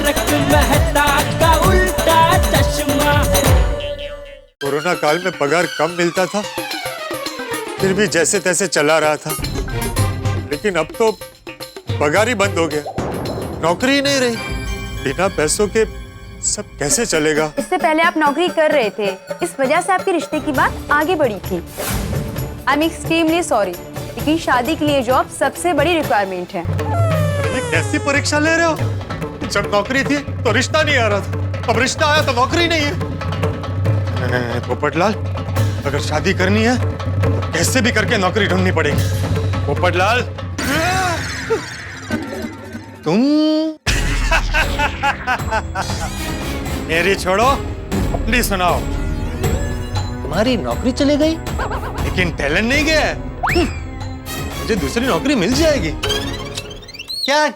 तारक मेहता का उल्टा चश्मा। कोरोना काल में पगार कम मिलता था, फिर भी जैसे तैसे चला रहा था। लेकिन अब तो पगार ही बंद हो गया, नौकरी ही नहीं रही। बिना पैसों के सब कैसे चलेगा? इससे पहले आप नौकरी कर रहे थे, इस वजह से आपके रिश्ते की बात आगे बढ़ी थी। आई एम एक्सट्रीमली सॉरी, लेकिन शादी के लिए जॉब सबसे बड़ी रिक्वायरमेंट है। ये कैसी परीक्षा ले रहे हो? जब नौकरी थी तो रिश्ता नहीं आ रहा था, अब रिश्ता आया तो नौकरी नहीं है। नहीं, पोपटलाल, अगर शादी करनी है तो कैसे भी करके नौकरी ढूंढनी पड़ेगी। पोपटलाल, तुम मेरी छोड़ो, अपनी सुनाओ। तुम्हारी नौकरी चली गई, लेकिन टैलेंट नहीं गया। मुझे दूसरी नौकरी मिल जाएगी। क्या?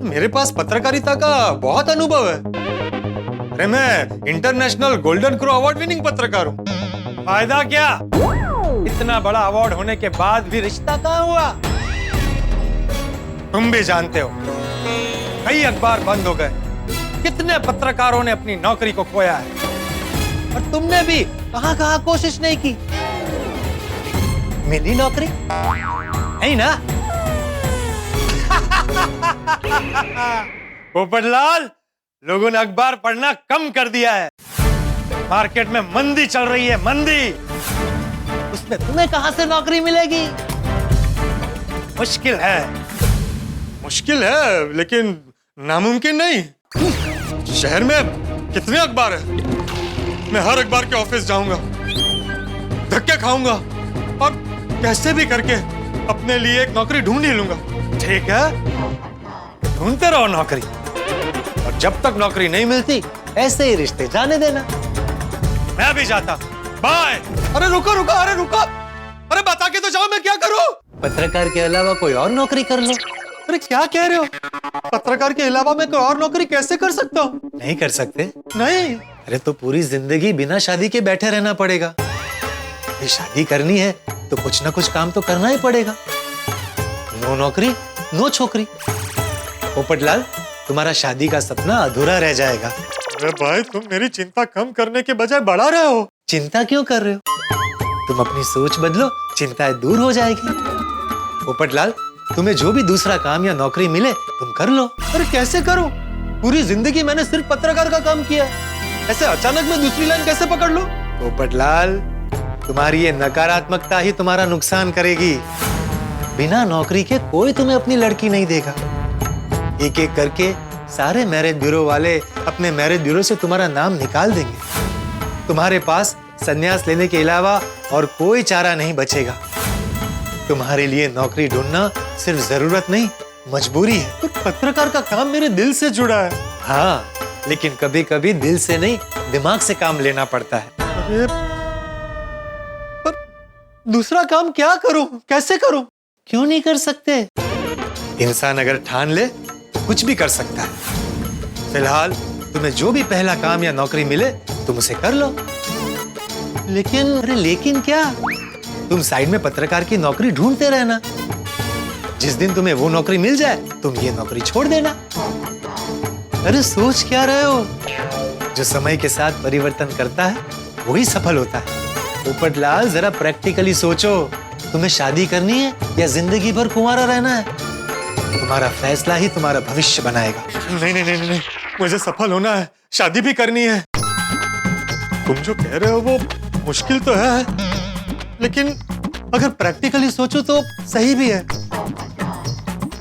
मेरे पास पत्रकारिता का बहुत अनुभव है। अरे मैं international golden crow award winning पत्रकार हूँ। फायदा क्या? इतना बड़ा अवार्ड होने के बाद भी रिश्ता कहाँ हुआ? तुम भी जानते हो, कई अखबार बंद हो गए, कितने पत्रकारों ने अपनी नौकरी को खोया है। और तुमने भी कहां कोशिश नहीं की। मिली नौकरी नहीं ना? पोपटलाल, लोगों ने अखबार पढ़ना कम कर दिया है। मार्केट में मंदी चल रही है, मंदी। उसमें तुम्हें कहां से नौकरी मिलेगी? मुश्किल है, मुश्किल है, लेकिन नामुमकिन नहीं। शहर में कितने अखबार हैं? मैं हर अखबार के ऑफिस जाऊंगा, धक्के खाऊंगा और कैसे भी करके अपने लिए एक नौकरी ढूंढ ही लूंगा। ठीक है, ढूंढते रहो नौकरी, और जब तक नौकरी नहीं मिलती ऐसे ही रिश्ते जाने देना। मैं भी जाता। बाय। अरे रुको रुको, अरे रुको, अरे बता के तो जाओ, मैं क्या करूं? पत्रकार के अलावा कोई और नौकरी कर लो। अरे क्या कह रहे हो? पत्रकार के अलावा मैं कोई और नौकरी कैसे कर सकता हूँ? नहीं कर सकते? नहीं। अरे तो पूरी जिंदगी बिना शादी के बैठे रहना पड़ेगा। ये शादी करनी है तो कुछ ना कुछ काम तो करना ही पड़ेगा। नो नौकरी नो छोकरी। पोपटलाल, तुम्हारा शादी का सपना अधूरा रह जाएगा। अरे भाई, तुम मेरी चिंता कम करने के बजाय बढ़ा रहे हो। चिंता क्यों कर रहे हो? तुम अपनी सोच बदलो, चिंताएं दूर हो जाएगी। पोपटलाल, तुम्हें जो भी दूसरा काम या नौकरी मिले तुम कर लो। अरे कैसे करूं? पूरी जिंदगी मैंने सिर्फ पत्रकार का काम किया, ऐसे अचानक मैं दूसरी लाइन कैसे पकड़ लूं? पोपटलाल, तुम्हारी ये नकारात्मकता ही तुम्हारा नुकसान करेगी। बिना नौकरी के कोई तुम्हें अपनी लड़की नहीं देगा। एक एक करके सारे मैरिज ब्यूरो वाले अपने मैरिज ब्यूरो से तुम्हारा नाम निकाल देंगे। तुम्हारे पास संन्यास लेने के अलावा और कोई चारा नहीं बचेगा। तुम्हारे लिए नौकरी ढूंढना सिर्फ जरूरत नहीं, मजबूरी है। तो पत्रकार का काम मेरे दिल से जुड़ा है। हाँ, लेकिन कभी कभी दिल से नहीं, दिमाग से काम लेना पड़ता है। अरे पर दूसरा काम क्या करूं, कैसे करूं? क्यों नहीं कर सकते? इंसान अगर ठान ले तो कुछ भी कर सकता है। फिलहाल तुम्हें जो भी पहला काम या नौकरी मिले तुम उसे कर लो। लेकिन अरे लेकिन क्या? तुम साइड में पत्रकार की नौकरी ढूंढते रहना। जिस दिन तुम्हें वो नौकरी मिल जाए तुम ये नौकरी छोड़ देना। अरे सोच क्या रहे हो? जो समय के साथ परिवर्तन करता है वही सफल होता है। पोपटलाल, जरा प्रैक्टिकली सोचो। तुम्हें शादी करनी है या जिंदगी भर कुंवारा रहना है? तुम्हारा फैसला ही तुम्हारा भविष्य बनाएगा। नहीं नहीं नहीं नहीं, मुझे सफल होना है, शादी भी करनी है। तुम जो कह रहे हो वो मुश्किल तो है, लेकिन अगर प्रैक्टिकली सोचो तो सही भी है।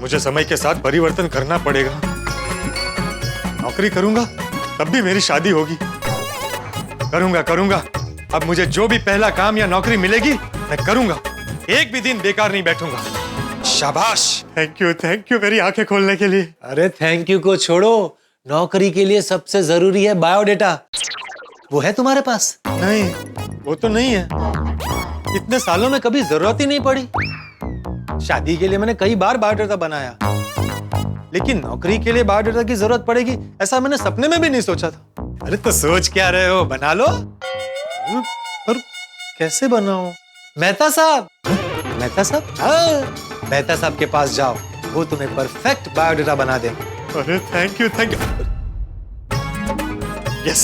मुझे समय के साथ परिवर्तन करना पड़ेगा। नौकरी करूंगा तब भी मेरी शादी होगी। करूंगा। अब मुझे जो भी पहला काम या नौकरी मिलेगी मैं करूंगा। एक भी दिन बेकार नहीं बैठूंगा। शाबाश। थैंक यू मेरी आंखें खोलने के लिए। अरे थैंक यू को छोड़ो, नौकरी के लिए सबसे जरूरी है बायोडेटा। वो है तुम्हारे पास? नहीं, वो तो नहीं है। इतने सालों में कभी जरूरत ही नहीं पड़ी। शादी के लिए मैंने कई बार बायोडेटा बनाया, लेकिन नौकरी के लिए बायोडेटा की जरूरत पड़ेगी ऐसा मैंने सपने में भी नहीं सोचा था। अरे तो सोच क्या रहे हो, बना लो। पर कैसे बनाऊं? मेहता साहब, मेहता साहब, हाँ, मेहता साहब के पास जाओ, वो तुम्हें परफेक्ट बायोडेटा बना दे। अरे थैंक यू यस,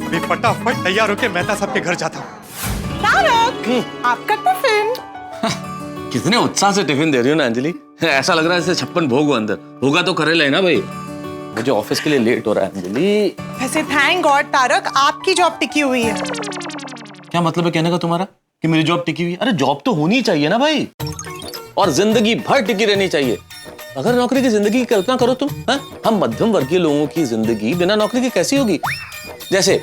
मैं फटाफट तैयार होके मेहता साहब के घर जाता हूँ। तारक, आपका टिफिन। कितने उत्साह से टिफिन दे रही हो ना अंजलि, ऐसा लग रहा है जैसे 56 भोग हो अंदर। होगा तो करे लेना भाई, मुझे ऑफिस के लिए लेट हो रहा है अंजलि। वैसे थैंक गॉड तारक, आपकी जॉब टिकी हुई है। क्या मतलब है कहने का तुम्हारा कि मेरी जॉब टिकी हुई? अरे जॉब तो होनी चाहिए ना भाई, और जिंदगी भर टिकी रहनी चाहिए। अगर नौकरी की जिंदगी की कल्पना करो तुम, हम मध्यम वर्गीय लोगों की जिंदगी बिना नौकरी के कैसी होगी? जैसे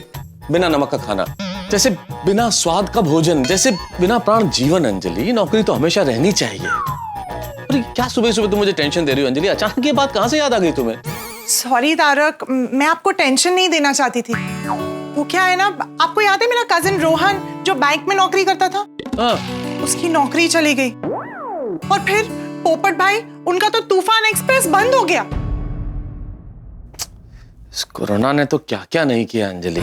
बिना नमक का खाना, जैसे बिना स्वाद का भोजन, जैसे बिना प्राण जीवन। अंजलि नौकरी तो हमेशा रहनी चाहिए। अरे क्या सुबह सुबह तुम मुझे टेंशन दे रही हो अंजलि? अचानक ये बात कहां से याद आ गई तुम्हें? सॉरी तारक, मैं आपको टेंशन नहीं देना चाहती थी। वो क्या है ना, आपको याद है मेरा कजिन रोहन जो बैंक में नौकरी करता था? उसकी नौकरी चली गई। और फिर पोपट भाई, उनका तो तूफान एक्सप्रेस बंद हो गया। इस कोरोना ने तो क्या क्या नहीं किया अंजलि।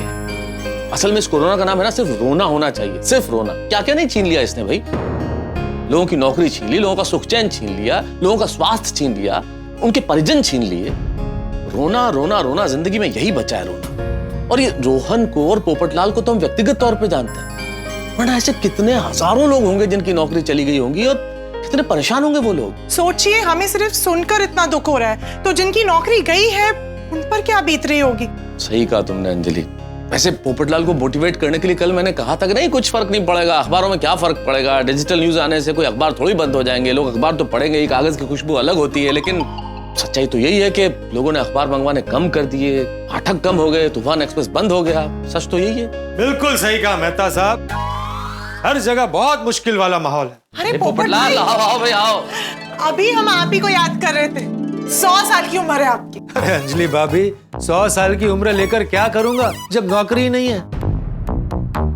असल में इस कोरोना का नाम है ना सिर्फ रोना होना चाहिए, सिर्फ रोना। क्या क्या नहीं छीन लिया इसने भाई। लोगों की नौकरी छीन ली, लोगों का सुख चैन छीन लिया, लोगों का स्वास्थ्य छीन लिया, उनके परिजन छीन लिए। रोना रोना रोना, जिंदगी में यही बचा है, रोना। और ये रोहन को और पोपटलाल को तो हम व्यक्तिगत तौर पे जानते हैं, वरना ऐसे कितने हजारों लोग होंगे जिनकी नौकरी चली गई होंगी और कितने परेशान होंगे वो लोग। सोचिए, हमें सिर्फ सुनकर इतना दुख हो रहा है, तो जिनकी नौकरी गई है उन पर क्या बीत रही होगी। सही कहा तुमने अंजलि। वैसे पोपटलाल को मोटिवेट करने के लिए कल मैंने कहा था कि नहीं कुछ फर्क नहीं पड़ेगा, अखबारों में क्या फर्क पड़ेगा, डिजिटल न्यूज आने से कोई अखबार थोड़ी बंद हो जाएंगे, लोग अखबार तो पढ़ेंगे ही, कागज की खुशबू अलग होती है। लेकिन सच्चाई तो यही है कि लोगों ने अखबार मंगवाने कम कर दिए, पाठक कम हो गए, तूफान एक्सप्रेस बंद हो गया। सच तो यही है। बिल्कुल सही कहा मेहता साहब, हर जगह बहुत मुश्किल वाला माहौल है। अरे पोपटलाल आओ भाई आओ। अभी हम आप ही को याद कर रहे थे। 100 साल की उम्र है आपकी। अरे अंजलि भाभी, 100 साल की उम्र लेकर क्या करूंगा जब नौकरी नहीं है?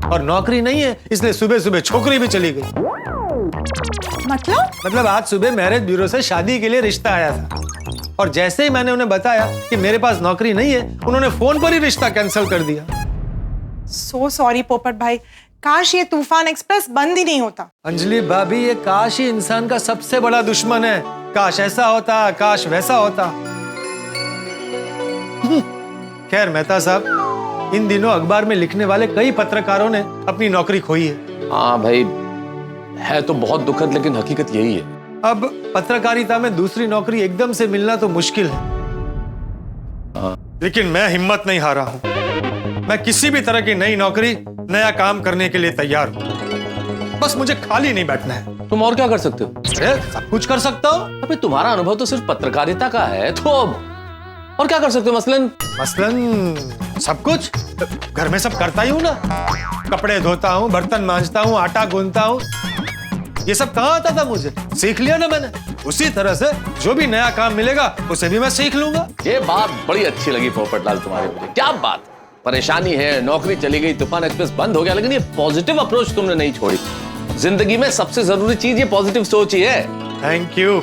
और नौकरी नहीं है इसलिए सुबह सुबह छोकरी भी चली गई। मतलब आज सुबह मैरिज ब्यूरो से शादी के लिए रिश्ता आया था, और जैसे ही मैंने उन्हें बताया कि मेरे पास नौकरी नहीं है, उन्होंने फोन पर ही रिश्ता कैंसिल कर दिया। सो सॉरी पोपट भाई, काश ये तूफान एक्सप्रेस बंद ही नहीं होता। अंजलि भाभी, ये काश ही इंसान का सबसे बड़ा दुश्मन है। काश ऐसा होता, काश वैसा होता। खैर मेहता साहब, इन दिनों अखबार में लिखने वाले कई पत्रकारों ने अपनी नौकरी खोई है। हाँ भाई, है तो बहुत दुखद, लेकिन हकीकत यही है। अब पत्रकारिता में दूसरी नौकरी एकदम से मिलना तो मुश्किल है। लेकिन मैं हिम्मत नहीं हारा हूं। मैं किसी भी तरह की नई नौकरी, नया काम करने के लिए तैयार हूं। बस मुझे खाली नहीं बैठना है। तुम और क्या कर सकते हो? अरे सब कुछ कर सकता हूँ। अबे तुम्हारा अनुभव तो सिर्फ पत्रकारिता का है, तो और क्या कर सकते हो? मसलन सब कुछ। घर में सब करता ही हूँ ना, कपड़े धोता हूँ, बर्तन मांजता हूँ, आटा गूंथता हूँ। ये सब कहाँ आता था मुझे? सीख लिया ना मैंने। उसी तरह से जो भी नया काम मिलेगा उसे भी मैं सीख लूंगा। ये बात बड़ी अच्छी लगी पोपटलाल तुम्हारी मुझे। क्या बात, परेशानी है, नौकरी चली गई, तूफान एक्सप्रेस बंद हो गया, लेकिन ये पॉजिटिव अप्रोच तुमने नहीं छोड़ी। जिंदगी में सबसे जरूरी चीज ये पॉजिटिव सोच ही है। Thank you.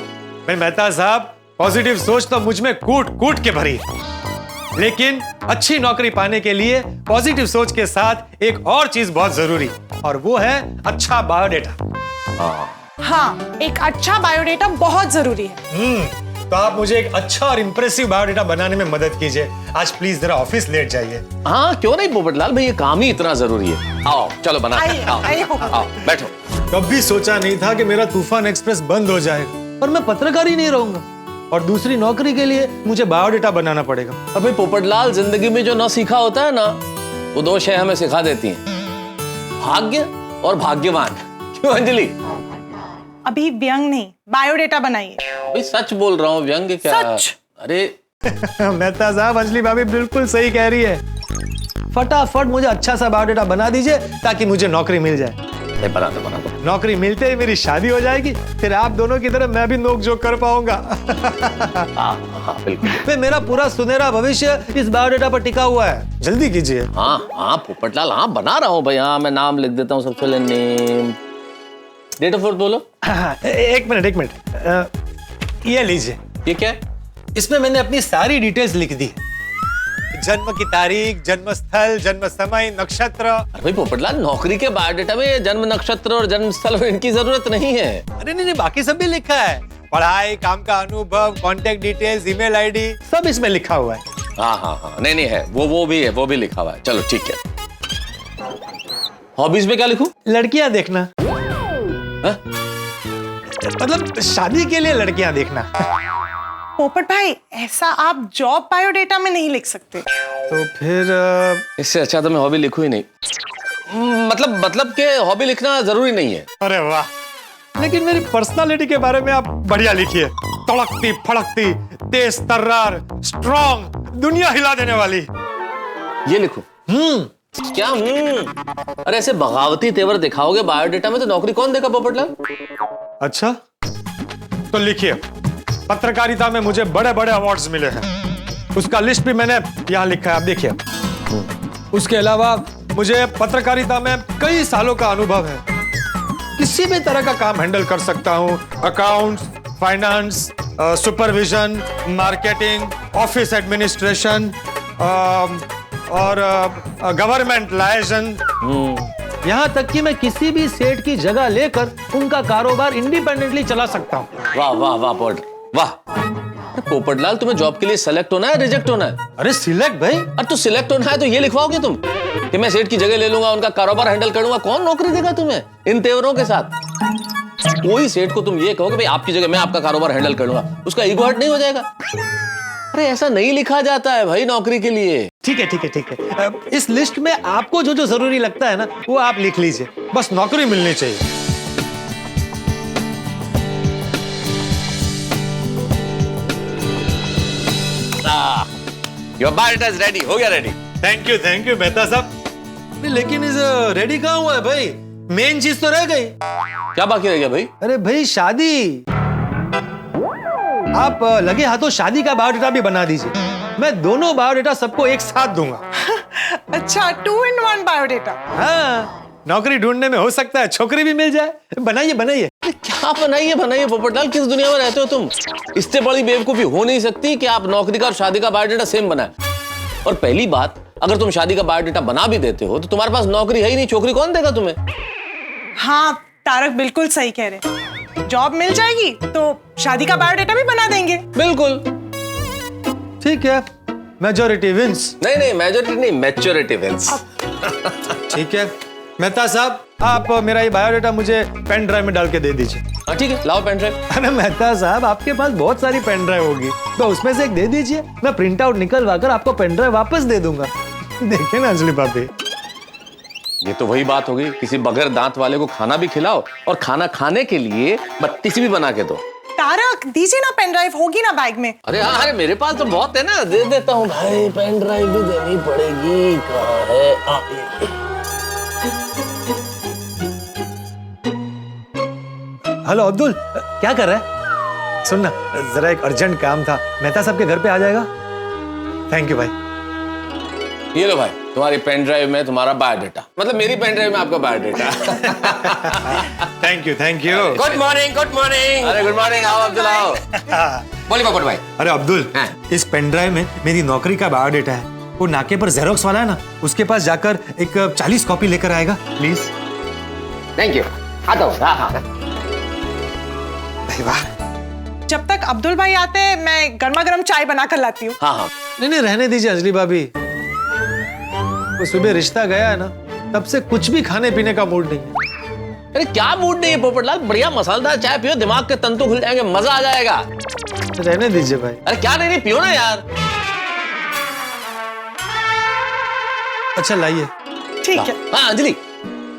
मैं मेहता साहब, पॉजिटिव सोच तो मुझ में कूट कूट के भरी है, लेकिन अच्छी नौकरी पाने के लिए पॉजिटिव सोच के साथ एक और चीज बहुत जरूरी, और वो है अच्छा बायोडेटा। हाँ, एक अच्छा बायोडेटा बहुत जरूरी है। तो आप मुझे एक अच्छा और इंप्रेसिव बायोडेटा बनाने में मदद कीजिए। आज प्लीज जरा ऑफिस लेट जाइए। हाँ क्यों नहीं पोपटलाल भाई, ये काम ही इतना जरूरी है। आओ चलो बना। आओ बैठो। कभी सोचा नहीं था कि मेरा तूफान एक्सप्रेस बंद हो जाएगा और मैं पत्रकार ही नहीं रहूंगा, और दूसरी नौकरी के लिए मुझे बायोडेटा बनाना पड़ेगा। अबे पोपटलाल, जिंदगी में जो न सीखा होता है ना, वो दो शय हमें सिखा देती हैं, भाग्य और भाग्यवान। क्यों अंजलि? अभी व्यंग नहीं, बायोडेटा बनाइए। भाई सच बोल रहा हूँ, व्यंग क्या? सच। अरे मेहता साहब, अंजलि भाभी बिल्कुल सही कह रही है। फटाफट मुझे अच्छा सा बायोडेटा बना दीजिए ताकि मुझे नौकरी मिल जाए। बना दो। नौकरी मिलते ही मेरी शादी हो जाएगी, फिर आप दोनों की तरह मैं भी नोक झोंक कर पाऊंगा। हाँ बिल्कुल। मेरा पूरा सुनहरा भविष्य इस बायोडेटा पर टिका हुआ है। जल्दी कीजिए। हाँ पोपटलाल, हाँ बना रहा हूँ भाई। हाँ मैं नाम लिख देता हूँ सबसे पहले। नेम, डेट ऑफ बर्थ बोलो। एक मिनट। ये लीजिए। ये क्या है? इसमें मैंने अपनी सारी डिटेल्स लिख दी। जन्म की तारीख, जन्म स्थल, जन्म समय, नक्षत्र। अरे भाई पोपटलाल, नौकरी के बायोडेटा में जन्म नक्षत्र और जन्म स्थल इनकी जरूरत नहीं है। अरे नहीं, बाकी सब भी लिखा है। पढ़ाई, काम का अनुभव, कांटेक्ट डिटेल्स, ईमेल आईडी सब इसमें लिखा हुआ है। हाँ हाँ हाँ, नहीं नहीं है, वो भी है, वो भी लिखा हुआ है। चलो ठीक है। हॉबीज में क्या लिखूं? लड़कियां देखना। हाँ? मतलब शादी के लिए लड़कियां देखना। पोपट भाई, ऐसा आप जॉब बायोडेटा में नहीं लिख सकते। तो फिर इससे अच्छा तो मैं हॉबी लिखूं ही नहीं। मतलब के हॉबी लिखना जरूरी नहीं है। अरे वाह, लेकिन मेरी पर्सनालिटी के बारे में आप बढ़िया लिखिए। तड़कती फड़कती, तेज तर्रार, स्ट्रॉन्ग, दुनिया हिला देने वाली। ये लिखूं? क्या? अरे ऐसे बगावती तेवर दिखाओगे बायोडेटा में तो नौकरी कौन देगा पोपटलाल? अच्छा, तो लिखिए, पत्रकारिता में मुझे बड़े बड़े अवार्ड्स मिले हैं, उसका लिस्ट भी मैंने यहाँ लिखा है, आप देखिए। उसके अलावा मुझे पत्रकारिता में कई सालों का अनुभव है, किसी भी तरह का काम हैंडल कर सकता हूँ। Accounts, finance, supervision, marketing, office administration और गवर्नमेंट लाइसेंस। यहाँ तक कि मैं किसी भी सेठ की जगह लेकर उनका कारोबार इंडिपेंडेंटली चला सकता हूँ। वाह वाह वाह पोपट, वाह। पोपटलाल, तुम्हें जॉब के लिए सेलेक्ट होना है, रिजेक्ट होना है? अरे सिलेक्ट भाई। अरे तो सिलेक्ट होना है तो ये लिखवाओगे तुम कि मैं सेठ की जगह ले लूंगा, उनका कारोबार हैंडल करूंगा? कौन नौकरी देगा तुम्हें इन तेवरों के साथ? कोई सेठ को तुम ये कहोगे भाई आपकी जगह मैं आपका कारोबार हैंडल करूंगा, उसका ईगो हर्ट नहीं हो जाएगा? अरे ऐसा नहीं लिखा जाता है भाई नौकरी के लिए। ठीक है ठीक है ठीक है, इस लिस्ट में आपको जो जो जरूरी लगता है ना वो आप लिख लीजिए, बस नौकरी मिलनी चाहिए। योर बायोडेटा इज रेडी, हो गया रेडी। थैंक यू मेहता साहब। लेकिन इस रेडी कहाँ हुआ है भाई? मेन चीज तो रह गई। क्या बाकी रह गया भाई? अरे भाई शादी, आप लगे हाथों शादी का बायोडेटा भी बना दीजिए, मैं दोनों बायोडेटा सबको एक साथ दूंगा। अच्छा, 2 in 1 बायोडेटा। हाँ, नौकरी ढूंढने में हो सकता है छोकरी भी मिल जाए। बनाइए बनाइए। क्या बनाइए पोपटलाल, किस दुनिया में रहते हो तुम? इससे बड़ी बेवकूफी हो नहीं सकती कि आप नौकरी का और शादी का बायोडेटा सेम बनाए। और पहली बात, अगर तुम शादी का बायोडेटा बना भी देते हो तो तुम्हारे पास नौकरी है ही नहीं, छोकरी कौन देगा तुम्हें? हाँ, तारक बिल्कुल सही कह रहे। जॉब मिल जाएगी तो शादी का बायोडेटा भी बना देंगे। बिल्कुल ठीक है, मेजॉरिटी विंस। नहीं मेजॉरिटी नहीं, मैच्योरिटी विंस। ठीक है मेहता साहब, आप मेरा ये बायोडेटा मुझे पेन ड्राइव में डाल के दे दीजिए। हाँ ठीक है, लाओ पेन ड्राइव। अरे मेहता साहब, आपके पास बहुत सारी पेन ड्राइव होगी, तो उसमें से एक दे दीजिए, मैं प्रिंट आउट निकलवा कर आपको पेन ड्राइव वापस दे दूंगा। देखिए ना अंजलि भाभी, ये तो वही बात हो गई, किसी बगैर दांत वाले को खाना भी खिलाओ और खाना खाने के लिए बत्तीसी भी बना के दो। तारक दीजिए ना, पेन ड्राइव होगी ना बैग में। अरे हाँ, अरे मेरे पास तो बहुत है ना, दे देता हूँ भाई। पेन ड्राइव भी देनी पड़ेगी। कहाँ है? हेलो अब्दुल, क्या कर रहा है? सुनना, जरा एक अर्जेंट काम था, मेहता साहब के घर पे आ जाएगा? थैंक यू भाई। ये लो भाई, तुम्हारी पेन ड्राइव में तुम्हारा बायोडेटा, मतलब मेरी पेन ड्राइव में आपका biodata. Thank you. Good morning, good morning. अरे गुड मॉर्निंग, आओ अब्दुल आओ। बोलिए पोपट भाई। अरे अब्दुल, हाँ। इस पेन ड्राइव में मेरी नौकरी का बायोडेटा है, वो नाके पर जेरोक्स वाला है ना, उसके पास जाकर एक 40 कॉपी लेकर आएगा प्लीज। थैंक यू, आता हूँ। हाँ हाँ। वाह, जब तक अब्दुल भाई आते हैं मैं गर्मा गर्म चाय बना कर लाती हूँ। हाँ हाँ, नहीं रहने दीजिए अंजलि भाभी, वो सुबह रिश्ता गया है ना, तब से कुछ भी खाने पीने का मूड नहीं है। अरे क्या मूड नहीं है पोपटलाल, बढ़िया मसालेदार चाय पियो, दिमाग के तंतु खुल जाएंगे, मजा आ जाएगा। रहने दीजिए भाई। अरे क्या नहीं पियो ना यार। अच्छा लाइए। ठीक है। हाँ अंजलि,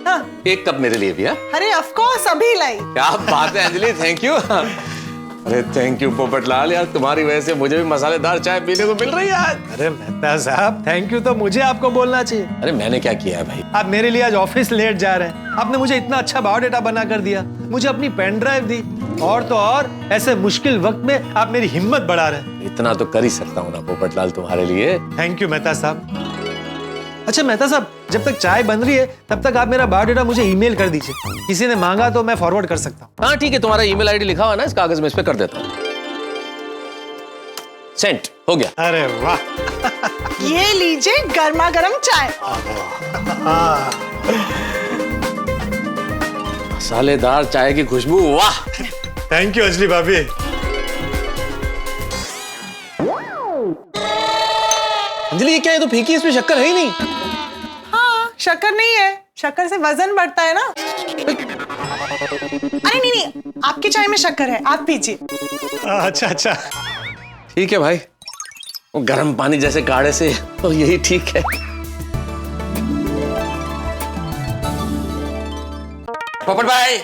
हाँ। एक कप मेरे लिए भी। हाँ अरे ऑफ कोर्स, अभी लाई। क्या बात है अंजलि, थैंक यू। अरे थैंक यू पोपटलाल, यार तुम्हारी वजह से मुझे भी मसालेदार चाय पीने को मिल रही है आज। अरे मेहता साहब, थैंक यू तो मुझे आपको बोलना चाहिए। अरे मैंने क्या किया है भाई? आप मेरे लिए आज ऑफिस लेट जा रहे हैं, आपने मुझे इतना अच्छा बायोडेटा बना कर दिया, मुझे अपनी पेन ड्राइव दी, और तो और ऐसे मुश्किल वक्त में आप मेरी हिम्मत बढ़ा रहे हैं। इतना तो कर ही सकता हूँ ना पोपटलाल तुम्हारे लिए। थैंक यू मेहता साहब। अच्छा मेहता साहब, जब तक चाय बन रही है तब तक आप मेरा बायोडेटा मुझे ईमेल कर दीजिए, किसी ने मांगा तो मैं फॉरवर्ड कर सकता हूँ। हाँ ठीक है, तुम्हारा ईमेल आईडी लिखा हुआ ना इस कागज में, इस पे कर देता हूँ। सेंट हो गया। अरे वाह। ये लीजिए गर्मा गर्म चाय। मसालेदार चाय की खुशबू, वाह। थैंक यू अंजलि भाभी। अंजलि ये क्या है, तो फीकी, इसमें शक्कर है ही नहीं। हाँ, शक्कर नहीं है, शक्कर से वजन बढ़ता है ना। अरे नहीं नहीं, आपकी चाय में शक्कर है, आप पीजिए। अच्छा अच्छा। ठीक है भाई, वो गर्म पानी जैसे काढ़े से तो यही ठीक है। पोपट भाई,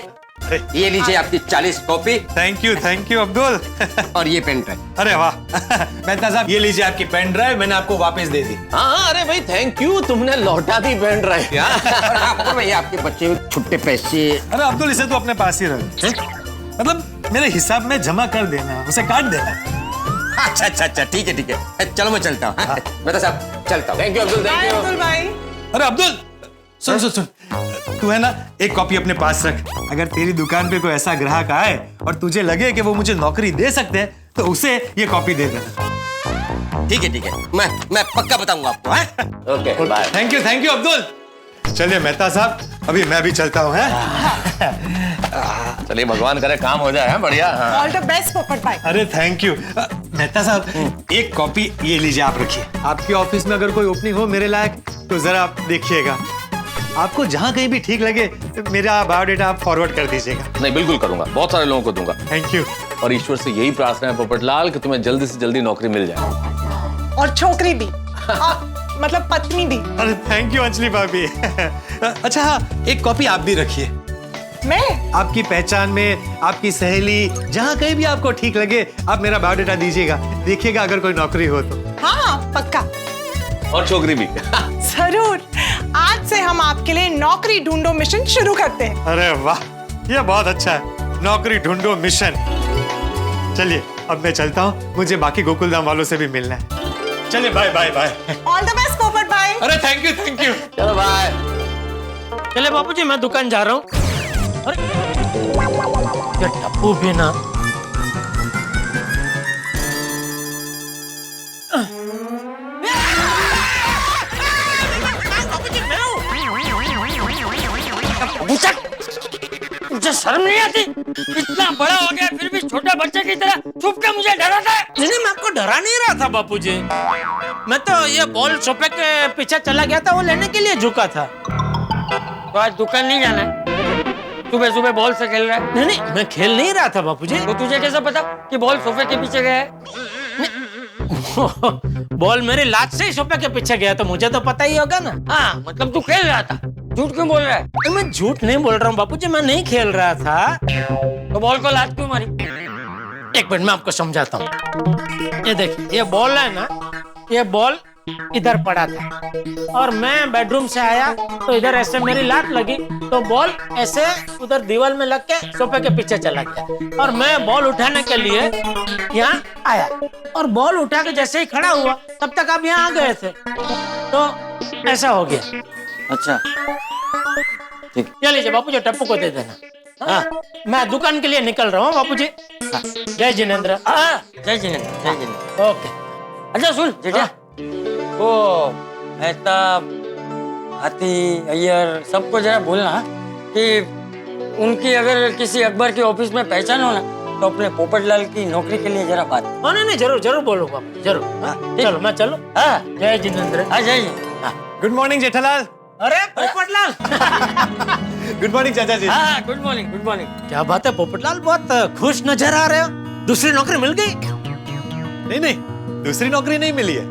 ये लीजिए आपकी 40 कॉपी थैंक यू अब्दुल। और ये पेन ड्राइव। अरे वाह। मेहता साहब ये लीजिए आपकी पेन ड्राइव, मैंने आपको वापस दे दी। हाँ, अरे भाई थैंक यू, तुमने लौटा दी पेन ड्राइव। पोपट भाई, आपके बच्चे छुट्टे पैसे। अरे अब्दुल इसे तो अपने पास ही रख, मतलब मेरे हिसाब में जमा कर देना, उसे काट देना। अच्छा, ठीक है, चलो मैं चलता हूँ। मैं तो साहब चलता हूँ। Thank you Abdul, bye thank you. Abdul भाई। अरे अब्दुल सुन, तू है ना एक कॉपी अपने पास रख। अगर तेरी दुकान पे कोई ऐसा ग्राहक आए और तुझे लगे कि वो मुझे नौकरी दे सकते हैं तो उसे ये कॉपी दे देना। ठीक है, मैं पक्का बताऊंगा आपको। Okay bye. Thank you Abdul. चलिए मेहता साहब, अभी मैं भी चलता हूँ। चलिए भगवान करे काम हो जाए। बढ़िया। हाँ। ऑल द बेस्ट पोपट भाई। अरे थैंक यू। मेहता साहब एक कॉपी ये लीजिए, आप रखिए। आपके ऑफिस में अगर कोई ओपनिंग हो मेरे लायक तो जरा आप देखिएगा। आपको जहाँ कहीं भी ठीक लगे मेरा बायोडेटा आप फॉरवर्ड कर दीजिएगा। नहीं, बिल्कुल करूंगा, बहुत सारे लोगों को दूंगा। Thank you. और ईश्वर से यही प्रार्थना है पोपटलाल कि तुम्हें जल्दी से जल्दी नौकरी मिल जाए। और छोकरी भी, मतलब पत्नी भी। अरे थैंक यू अंजलि भाभी। अच्छा हाँ, एक कॉपी आप भी रखिए। मैं आपकी पहचान में आपकी सहेली, जहाँ कहीं भी आपको ठीक लगे आप मेरा बायोडेटा दीजिएगा। देखिएगा अगर कोई नौकरी हो तो। हाँ पक्का। और छोकरी भी। जरूर। आज से हम आपके लिए नौकरी ढूंढो मिशन शुरू करते हैं। अरे वाह, ये बहुत अच्छा है, नौकरी ढूंढो मिशन। चलिए अब मैं चलता हूँ, मुझे बाकी गोकुलधाम वालों से भी मिलना है। चलिए bye bye bye. All the best Popat भाई। अरे थैंक यू। चलो बाय। चले बापूजी, मैं दुकान जा रहा हूँ। अरे ये टप्पू भी ना। मुझे शर्म नहीं आती? इतना बड़ा हो गया फिर भी छोटा बच्चे की तरह छुप के मुझे डराता है। नहीं, मैं आपको डरा नहीं रहा था बापूजी। मैं तो ये बॉल सोफे के पीछे चला गया था, वो लेने के लिए झुका था। तो आज दुकान नहीं जाना है? सुबह सुबह बॉल से खेल रहा है? नहीं, मैं खेल नहीं रहा था बापूजी। तो तुझे कैसे पता कि बॉल सोफे के पीछे गया है? बॉल मेरी लात से ही सोफे के पीछे गया तो मुझे तो पता ही होगा ना। हाँ, मतलब तू खेल रहा था। झूठ क्यों बोल रहा है? मैं झूठ नहीं बोल रहा हूँ बापूजी, मैं नहीं खेल रहा था। तो बॉल को लात क्यों मारी? एक मिनट मैं आपको समझाता हूँ। ये देखिए, ये बॉल है ना, ये बॉल इधर पड़ा था और मैं बेडरूम से आया तो इधर ऐसे मेरी लात लगी तो बॉल ऐसे उधर दीवार में लग के सोफे के पीछे चला गया और मैं बॉल उठाने के लिए यहाँ आया और बॉल उठा के जैसे ही खड़ा हुआ तब तक आप यहाँ आ गए थे, तो ऐसा हो गया। अच्छा, ये लीजिए बापूजी, टप्पू को दे देना। हाँ, मैं दुकान के लिए निकल रहा हूँ बापूजी। हाँ, जय जिनेंद्र। हाँ, जय जिनेंद्र, जय जिनेंद्र। ओके। अच्छा सुन जेठा, वो मेहता, हाथी, अय्यर सबको जरा बोलना कि उनकी अगर किसी अखबार के ऑफिस में पहचान हो ना तो अपने पोपटलाल की नौकरी के लिए जरा बात। हाँ, नहीं जरूर जरूर बोलूंगा, जरूर। हाँ, चलो मैं चलो। हाँ, जय जिनेंद्र। हाँ जय। Good morning Jethalal. अरे पोपटलाल। गुड मॉर्निंग चाचा जी। हाँ, गुड मॉर्निंग, गुड मॉर्निंग। क्या बात है पोपटलाल, बहुत खुश नजर आ रहे हो। दूसरी नौकरी मिल गई? नहीं, दूसरी नौकरी नहीं मिली है,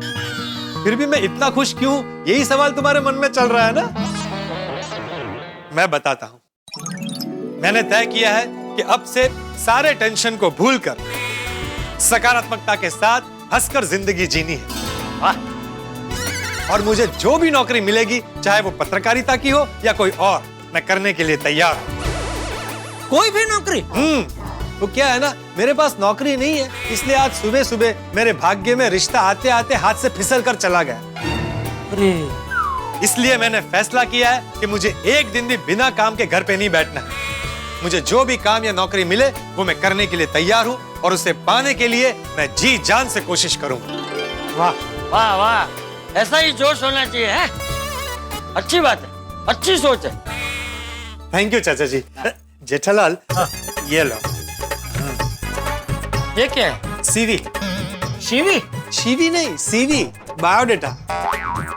फिर भी मैं इतना खुश क्यों, यही सवाल तुम्हारे मन में चल रहा है ना। मैं बताता हूं। मैंने तय किया है कि अब से सारे टेंशन को भूलकर सकारात्मकता के साथ हंसकर जिंदगी जीनी है। और मुझे जो भी नौकरी मिलेगी, चाहे वो पत्रकारिता की हो या कोई और, मैं करने के लिए तैयार हूं। कोई भी नौकरी? तो क्या है ना, मेरे पास नौकरी नहीं है, इसलिए आज सुबह सुबह मेरे भाग्य में रिश्ता आते आते हाथ से फिसल कर चला गया। अरे, इसलिए मैंने फैसला किया है कि मुझे एक दिन भी बिना काम के घर पे नहीं बैठना है। मुझे जो भी काम या नौकरी मिले वो मैं करने के लिए तैयार हूँ और उसे पाने के लिए मैं जी जान से कोशिश करूंगा। वाह वाह वाह, ऐसा ही जोश होना चाहिए है? अच्छी बात है, अच्छी सोच है। थैंक यू चाचा जी। जेठालाल, ये लो। ये क्या है? सीवी। शिवी? सीवी नहीं, सीवी, बायोडेटा।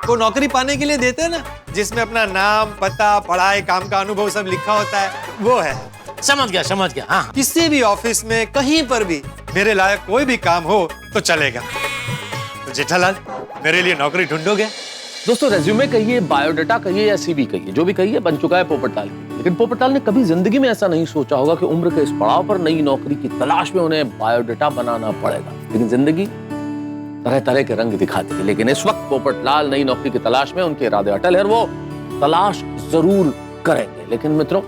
वो नौकरी पाने के लिए देते हैं ना, जिसमें अपना नाम, पता, पढ़ाई, काम का अनुभव सब लिखा होता है, वो है। समझ गया हाँ। किसी भी ऑफिस में कहीं पर भी मेरे लायक कोई भी काम हो तो चलेगा। तो जेठालाल, मेरे लिए नौकरी ढूंढोगे? दोस्तों, रेज्यूमे कहिए, बायोडाटा कहिए या सीवी कहिए, जो भी कहिए बन चुका है पोपटलाल। लेकिन पोपटलाल ने कभी जिंदगी में ऐसा नहीं सोचा होगा कि उम्र के इस पड़ाव पर नई नौकरी की तलाश में उन्हें बायोडाटा बनाना पड़ेगा। लेकिन जिंदगी तरह तरह के रंग दिखाती है। लेकिन इस वक्त पोपटलाल नई नौकरी की तलाश में, उनके इरादे अटल है, वो तलाश जरूर करेंगे। लेकिन मित्रों,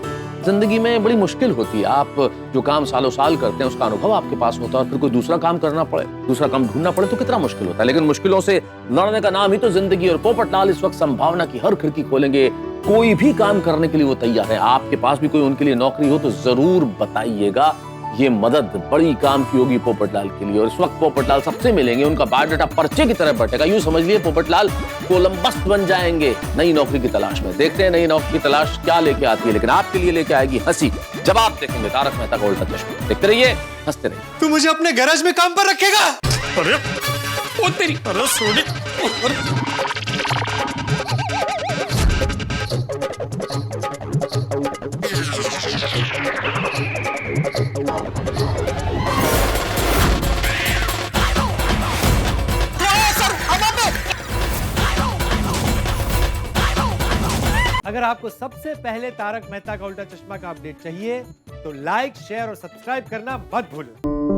जिंदगी में बड़ी मुश्किल होती है। आप जो काम सालों साल करते हैं उसका अनुभव आपके पास होता है, और फिर कोई दूसरा काम करना पड़े, दूसरा काम ढूंढना पड़े तो कितना मुश्किल होता है। लेकिन मुश्किलों से लड़ने का नाम ही तो जिंदगी, और पोपटलाल इस वक्त संभावना की हर खिड़की खोलेंगे। कोई भी काम करने के लिए वो तैयार है। आपके पास भी कोई उनके लिए नौकरी हो तो जरूर बताइएगा। ये मदद बड़ी काम की होगी पोपटलाल के लिए। और इस वक्त पोपटलाल सबसे मिलेंगे, उनका बायोडाटा पर्चे की तरह बटेगा। यूं समझ लिए पोपटलाल कोलंबस बन जाएंगे नई नौकरी की तलाश में। देखते हैं नई नौकरी की तलाश क्या लेके आती है, लेकिन आपके लिए लेके आएगी हंसी, जब आप देखेंगे तारक मेहता का उल्टा चश्मा। देखते रहिए, हंसते रहिए। तू मुझे अपने गैराज में काम पर रखेगा? अरे ओ तेरी, अरे सोनी, अगर आपको सबसे पहले तारक मेहता का उल्टा चश्मा का अपडेट चाहिए तो लाइक, शेयर और सब्सक्राइब करना मत भूलो।